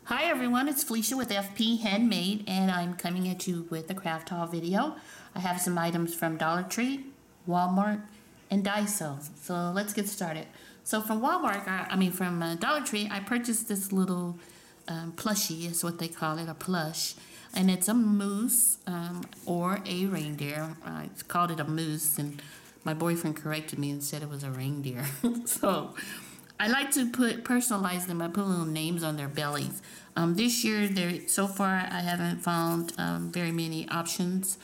Hi everyone, it's Felicia with FP Handmade, and I'm coming at you with a craft haul video. I have some items from Dollar Tree, Walmart, and Daiso. So let's get started. So from from Dollar Tree, I purchased this little plushie, is what they call it, a plush. And it's a moose or a reindeer. I called it a moose, and my boyfriend corrected me and said it was a reindeer. So I like to personalize them. I put little names on their bellies. This year, so far, I haven't found very many options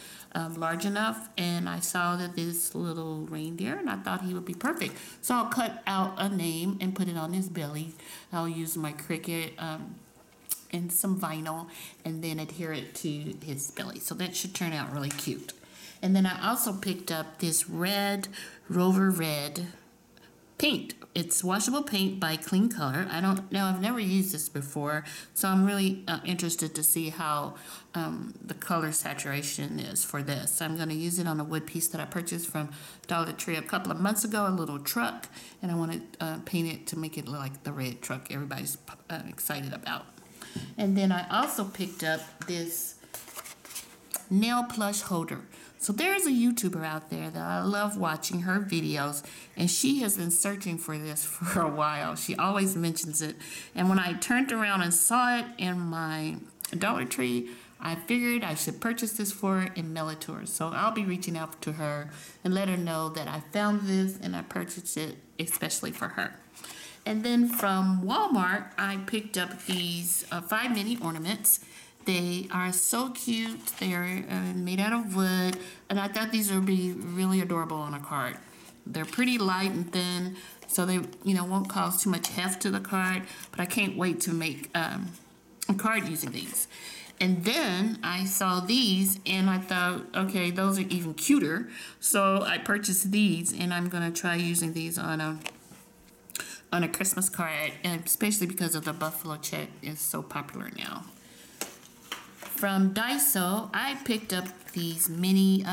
large enough, and I saw that this little reindeer, and I thought he would be perfect. So I'll cut out a name and put it on his belly. I'll use my Cricut and some vinyl, and then adhere it to his belly. So that should turn out really cute. And then I also picked up this red Rover Red paint. It's washable paint by Clean Color. I've never used this before, so I'm really interested to see how the color saturation is for this. I'm going to use it on a wood piece that I purchased from Dollar Tree a couple of months ago, a little truck, and I want to paint it to make it look like the red truck everybody's excited about. And then I also picked up this nail plush holder. So there's a YouTuber out there that I love watching her videos, and she has been searching for this for a while. She always mentions it, and when I turned around and saw it in my Dollar Tree, I figured I should purchase this for her and mail it to her. So I'll be reaching out to her and let her know that I found this and I purchased it especially for her. And then from Walmart, I picked up these 5 mini ornaments. They are so cute. They are made out of wood, and I thought these would be really adorable on a card. They're pretty light and thin, so they won't cause too much heft to the card, but I can't wait to make a card using these. And then I saw these, and I thought, okay, those are even cuter, so I purchased these, and I'm going to try using these on a Christmas card, and especially because of the buffalo check is so popular now. From Daiso, I picked up these mini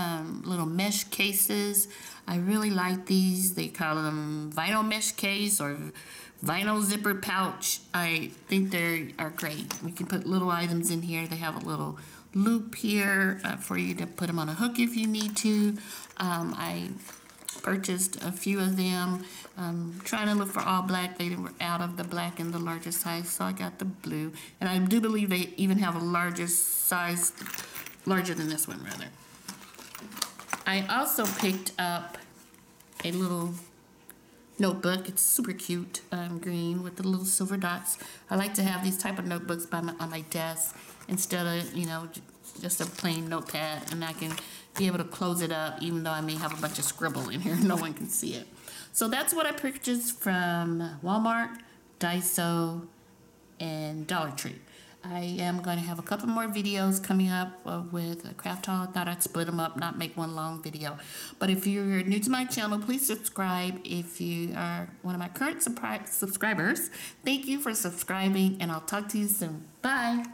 little mesh cases. I really like these. They call them vinyl mesh case or vinyl zipper pouch. I think they are great. You can put little items in here. They have a little loop here for you to put them on a hook if you need to. I purchased a few of them. Trying to look for all black. They were out of the black in the largest size, so I got the blue. And I do believe they even have a largest size, larger than this one rather. I also picked up a little notebook. It's super cute, green with the little silver dots. I like to have these type of notebooks on my desk instead of just a plain notepad, and I can be able to close it up even though I may have a bunch of scribble in here. No one can see it. So that's what I purchased from Walmart, Daiso, and Dollar Tree. I am going to have a couple more videos coming up with a craft haul. I thought I'd split them up, not make one long video. But if you're new to my channel, please subscribe. If you are one of my current subscribers, thank you for subscribing, and I'll talk to you soon. Bye.